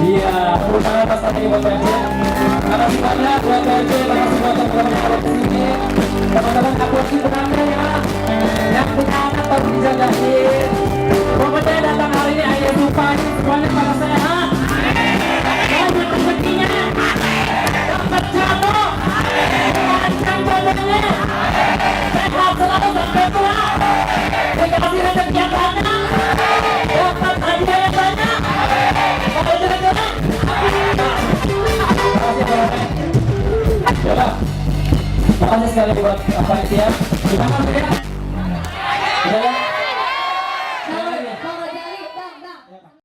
Iya, usaha pas lagi buat Bajir. Makasih banyak buat Bajir, makasih buat teman-teman yang ada di sini. Teman-teman aplausi penanda ya. Yang punya anak baru dijagain. Pokoknya datang hari ini ayah lupa semuanya pada sehat. Banyak rezekinya. Dapat jodoh. Lancar jodohnya. Sehat selalu sampai tua. Dikasih rezeki yang banyak. Dapat hadiah yang banyak. Makasih sekali buat panitia. Gimana ya?